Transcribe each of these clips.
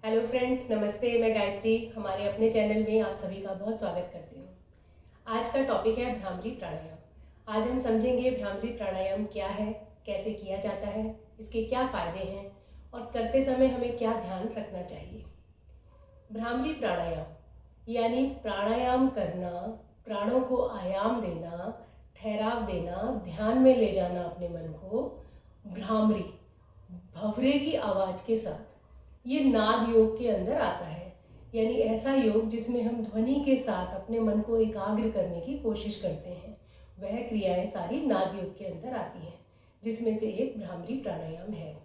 Hello friends, नमस्ते। मैं गायत्री हमारे अपने चैनल में आप सभी का बहुत स्वागत करती हूँ। आज का टॉपिक है भ्रामरी प्राणायाम। आज हम समझेंगे भ्रामरी प्राणायाम क्या है, कैसे किया जाता है, इसके क्या फ़ायदे हैं और करते समय हमें क्या ध्यान रखना चाहिए। भ्रामरी प्राणायाम यानी प्राणायाम करना, प्राणों को आयाम देना, ठहराव देना, ध्यान में ले जाना अपने मन को। भ्रामरी भंवरे की आवाज़ के साथ ये नाद योग के अंदर आता है। यानी ऐसा योग जिसमें हम ध्वनि के साथ अपने मन को एकाग्र करने की कोशिश करते हैं, वह क्रियाएं सारी नाद योग के अंदर आती हैं, जिसमें से एक भ्रामरी प्राणायाम है।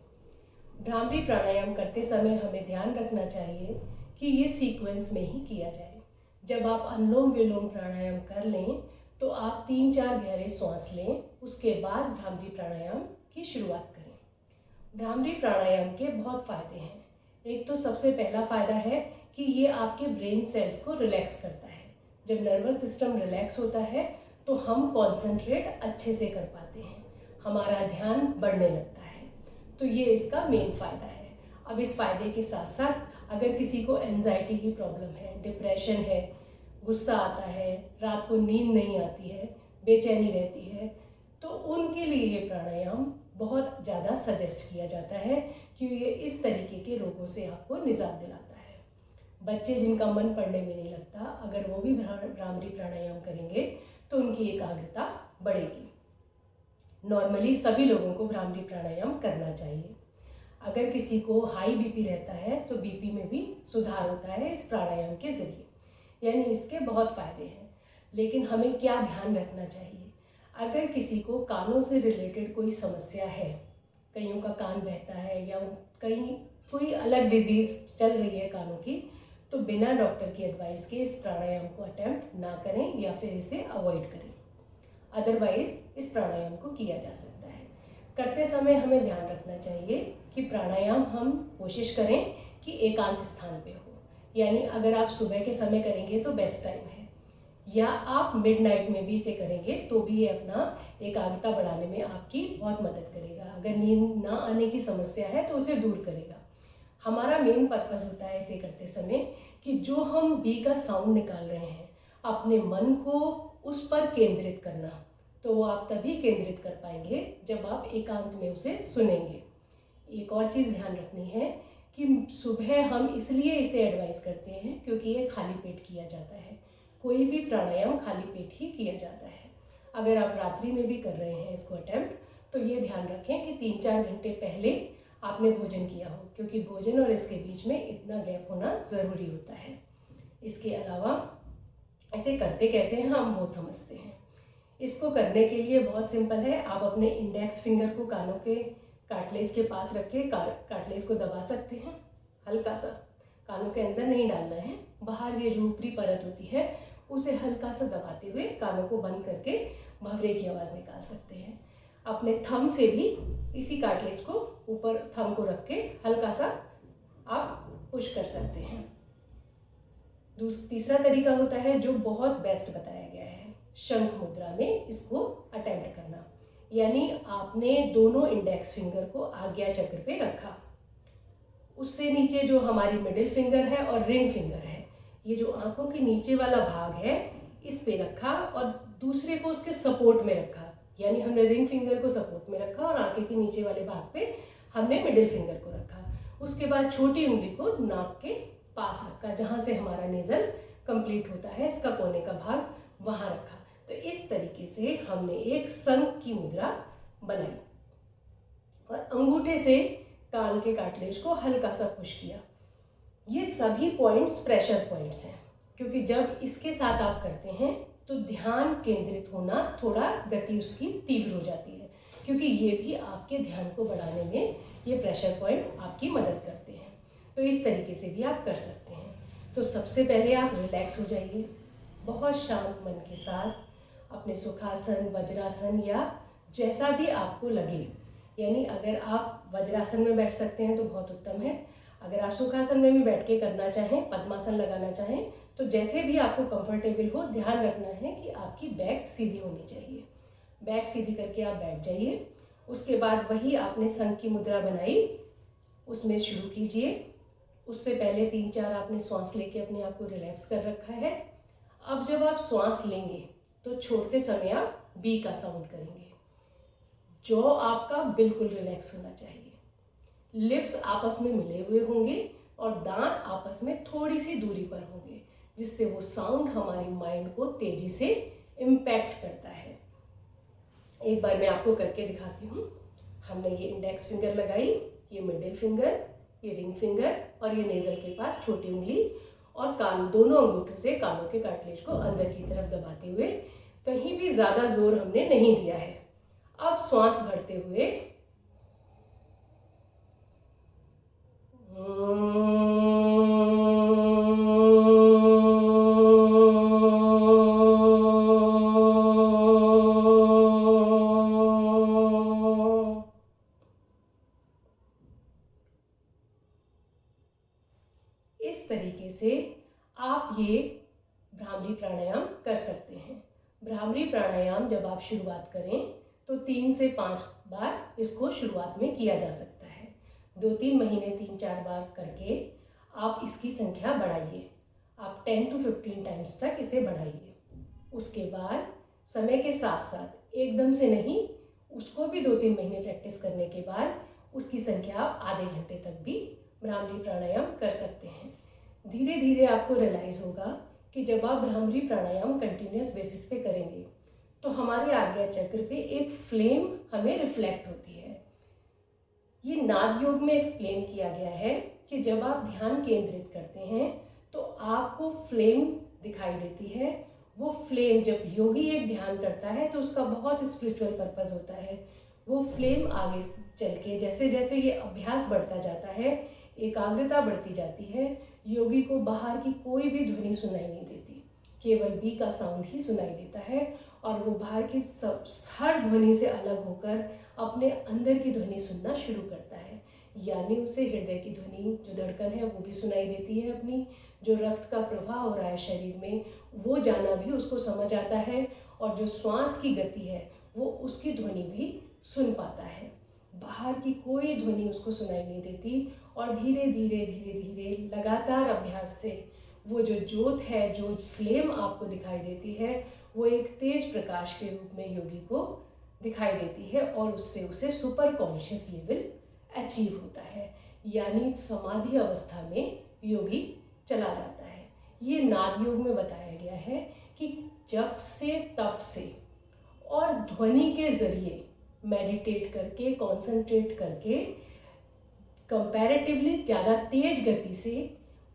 भ्रामरी प्राणायाम करते समय हमें ध्यान रखना चाहिए कि ये सीक्वेंस में ही किया जाए। जब आप अनुलोम विलोम प्राणायाम कर लें तो आप 3-4 गहरे सांस लें, उसके बाद भ्रामरी प्राणायाम की शुरुआत करें। भ्रामरी प्राणायाम के बहुत फ़ायदे हैं। एक तो सबसे पहला फ़ायदा है कि ये आपके ब्रेन सेल्स को रिलैक्स करता है। जब नर्वस सिस्टम रिलैक्स होता है तो हम कॉन्सेंट्रेट अच्छे से कर पाते हैं, हमारा ध्यान बढ़ने लगता है। तो ये इसका मेन फ़ायदा है। अब इस फ़ायदे के साथ साथ अगर किसी को एंजाइटी की प्रॉब्लम है, डिप्रेशन है, गुस्सा आता है, रात को नींद नहीं आती है, बेचैनी रहती है, तो उनके लिए ये प्राणायाम बहुत ज़्यादा सजेस्ट किया जाता है कि ये इस तरीके के रोगों से आपको निजात दिलाता है। बच्चे जिनका मन पढ़ने में नहीं लगता, अगर वो भी भ्रामरी प्राणायाम करेंगे तो उनकी एकाग्रता बढ़ेगी। नॉर्मली सभी लोगों को भ्रामरी प्राणायाम करना चाहिए। अगर किसी को हाई बीपी रहता है तो बीपी में भी सुधार होता है इस प्राणायाम के ज़रिए। यानी इसके बहुत फ़ायदे हैं। लेकिन हमें क्या ध्यान रखना चाहिए? अगर किसी को कानों से रिलेटेड कोई समस्या है, कईयों का कान बहता है या कहीं कोई अलग डिजीज़ चल रही है कानों की, तो बिना डॉक्टर की एडवाइस के इस प्राणायाम को अटेम्प्ट ना करें या फिर इसे अवॉइड करें। अदरवाइज इस प्राणायाम को किया जा सकता है। करते समय हमें ध्यान रखना चाहिए कि प्राणायाम हम कोशिश करें कि एकांत स्थान पे हो। यानी अगर आप सुबह के समय करेंगे तो बेस्ट टाइम है, या आप मिडनाइट में भी इसे करेंगे तो भी ये अपना एकाग्रता बढ़ाने में आपकी बहुत मदद करेगा। अगर नींद ना आने की समस्या है तो उसे दूर करेगा। हमारा मेन पर्पस होता है इसे करते समय कि जो हम बी का साउंड निकाल रहे हैं, अपने मन को उस पर केंद्रित करना। तो वो आप तभी केंद्रित कर पाएंगे जब आप एकांत में उसे सुनेंगे। एक और चीज़ ध्यान रखनी है कि सुबह हम इसलिए इसे एडवाइस करते हैं क्योंकि ये खाली पेट किया जाता है। कोई भी प्राणायाम खाली पेट ही किया जाता है। अगर आप रात्रि में भी कर रहे हैं इसको अटेम्प्ट, तो ये ध्यान रखें कि 3-4 घंटे पहले आपने भोजन किया हो, क्योंकि भोजन और इसके बीच में इतना गैप होना ज़रूरी होता है। इसके अलावा ऐसे करते कैसे हैं हम वो समझते हैं। इसको करने के लिए बहुत सिंपल है। आप अपने इंडेक्स फिंगर को कानों के कार्टिलेज के पास रख के कार्टिलेज को दबा सकते हैं हल्का सा। कानों के अंदर नहीं डालना है, बाहर ये जो ऊपरी परत होती है उसे हल्का सा दबाते हुए कानों को बंद करके भंवरे की आवाज़ निकाल सकते हैं। अपने थंब से भी इसी कार्टिलेज को ऊपर थंब को रख के हल्का सा आप पुश कर सकते हैं। तीसरा तरीका होता है जो बहुत बेस्ट बताया गया है, शंख मुद्रा में इसको अटेम्प्ट करना। यानी आपने दोनों इंडेक्स फिंगर को आज्ञा चक्र पे रखा, उससे नीचे जो हमारी मिडिल फिंगर है और रिंग फिंगर है, ये जो आंखों के नीचे वाला भाग है इस पे रखा और दूसरे को उसके सपोर्ट में रखा। यानी हमने रिंग फिंगर को सपोर्ट में रखा और आंखें के नीचे वाले भाग पे हमने मिडिल फिंगर को रखा। उसके बाद छोटी उंगली को नाक के पास रखा, जहाँ से हमारा नेज़ल कंप्लीट होता है, इसका कोने का भाग वहाँ रखा। तो इस तरीके से हमने एक शंख की मुद्रा बनाई और अंगूठे से कान के कार्टिलेज को हल्का सा पुश किया। ये सभी पॉइंट्स प्रेशर पॉइंट्स हैं, क्योंकि जब इसके साथ आप करते हैं तो ध्यान केंद्रित होना, थोड़ा गति उसकी तीव्र हो जाती है, क्योंकि ये भी आपके ध्यान को बढ़ाने में ये प्रेशर पॉइंट आपकी मदद करते हैं। तो इस तरीके से भी आप कर सकते हैं। तो सबसे पहले आप रिलैक्स हो जाइए, बहुत शांत मन के साथ अपने सुखासन, वज्रासन या जैसा भी आपको लगे। यानी अगर आप वज्रासन में बैठ सकते हैं तो बहुत उत्तम है। अगर आप सुखासन में भी बैठ के करना चाहें, पद्मासन लगाना चाहें, तो जैसे भी आपको कंफर्टेबल हो, ध्यान रखना है कि आपकी बैक सीधी होनी चाहिए। बैक सीधी करके आप बैठ जाइए। उसके बाद वही आपने शंख की मुद्रा बनाई, उसमें शुरू कीजिए। उससे पहले 3-4 आपने श्वास लेके अपने आप को रिलैक्स कर रखा है। अब जब आप श्वास लेंगे तो छोड़ते समय आप बी का साउंड करेंगे। जॉ आपका बिल्कुल रिलैक्स होना चाहिए, लिप्स आपस में मिले हुए होंगे और दांत आपस में थोड़ी सी दूरी पर होंगे, जिससे वो साउंड हमारे माइंड को तेजी से इम्पैक्ट करता है। एक बार मैं आपको करके दिखाती हूँ। हमने ये इंडेक्स फिंगर लगाई, ये मिडिल फिंगर, ये रिंग फिंगर और ये नेजल के पास छोटी उंगली और कान, दोनों अंगूठों से कानों के कार्टिलेज को अंदर की तरफ दबाते हुए, कहीं भी ज़्यादा जोर हमने नहीं दिया है। अब श्वास भरते हुए इस तरीके से आप ये भ्रामरी प्राणायाम कर सकते हैं। भ्रामरी प्राणायाम जब आप शुरुआत करें तो 3 से 5 बार इसको शुरुआत में किया जा सकता है। 2-3 महीने 3-4 बार करके आप इसकी संख्या बढ़ाइए। आप 10 to 15 टाइम्स तक इसे बढ़ाइए। उसके बाद समय के साथ साथ एकदम से नहीं, उसको भी 2-3 महीने प्रैक्टिस करने के बाद उसकी संख्या आप आधे घंटे तक भी भ्रामरी प्राणायाम कर सकते हैं। धीरे धीरे आपको रियलाइज़ होगा कि जब आप भ्रामरी प्राणायाम कंटिन्यूस बेसिस पे करेंगे तो हमारे आज्ञा चक्र पे एक फ्लेम हमें रिफ्लेक्ट होती है। ये नाद योग में एक्सप्लेन किया गया है कि जब आप ध्यान केंद्रित करते हैं तो आपको फ्लेम दिखाई देती है। वो फ्लेम, जब योगी एक ध्यान करता है तो उसका बहुत स्पिरिचुअल पर्पस होता है। वो फ्लेम आगे चल के जैसे जैसे ये अभ्यास बढ़ता जाता है, एकाग्रता बढ़ती जाती है, योगी को बाहर की कोई भी ध्वनि सुनाई नहीं देती, केवल बी का साउंड ही सुनाई देता है और वो बाहर की हर ध्वनि से अलग होकर अपने अंदर की ध्वनि सुनना शुरू करता है। यानी उसे हृदय की ध्वनि, जो धड़कन है वो भी सुनाई देती है अपनी, जो रक्त का प्रवाह हो रहा है शरीर में वो जाना भी उसको समझ आता है और जो श्वास की गति है वो उसकी ध्वनि भी सुन पाता है। बाहर की कोई ध्वनि उसको सुनाई नहीं देती और धीरे धीरे धीरे धीरे लगातार अभ्यास से वो जो ज्योत है, जो फ्लेम आपको दिखाई देती है, वो एक तेज प्रकाश के रूप में योगी को दिखाई देती है और उससे उसे सुपर कॉन्शियस लेवल अचीव होता है। यानी समाधि अवस्था में योगी चला जाता है। ये नाद योग में बताया गया है कि जप से, तप से और ध्वनि के जरिए मेडिटेट करके, कॉन्सेंट्रेट करके कंपैरेटिवली ज़्यादा तेज गति से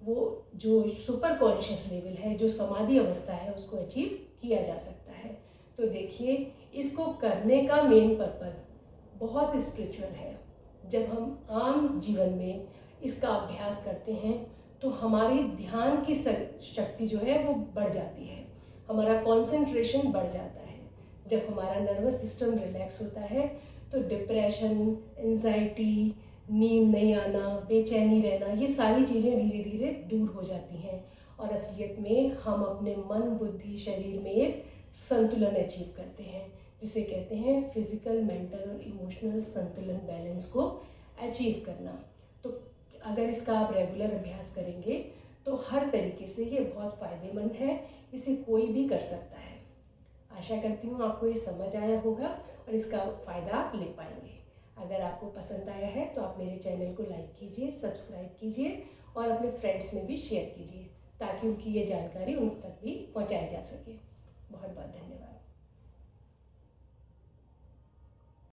वो जो सुपर कॉन्शियस लेवल है, जो समाधि अवस्था है, उसको अचीव किया जा सकता है। तो देखिए, इसको करने का मेन पर्पस बहुत स्पिरिचुअल है। जब हम आम जीवन में इसका अभ्यास करते हैं तो हमारी ध्यान की शक्ति जो है वो बढ़ जाती है, हमारा कंसंट्रेशन बढ़ जाता है। जब हमारा नर्वस सिस्टम रिलैक्स होता है तो डिप्रेशन, एंजाइटी, नींद नहीं आना, बेचैनी रहना, ये सारी चीज़ें धीरे धीरे दूर हो जाती हैं और असलियत में हम अपने मन, बुद्धि, शरीर में एक संतुलन अचीव करते हैं, जिसे कहते हैं फिजिकल, मेंटल और इमोशनल संतुलन, बैलेंस को अचीव करना। तो अगर इसका आप रेगुलर अभ्यास करेंगे तो हर तरीके से ये बहुत फ़ायदेमंद है, इसे कोई भी कर सकता है। आशा करती हूँ आपको ये समझ आया होगा और इसका फ़ायदा आप ले पाएंगे। अगर आपको पसंद आया है तो आप मेरे चैनल को लाइक कीजिए, सब्सक्राइब कीजिए और अपने फ्रेंड्स में भी शेयर कीजिए ताकि उनकी ये जानकारी उन तक भी पहुँचाई जा सके।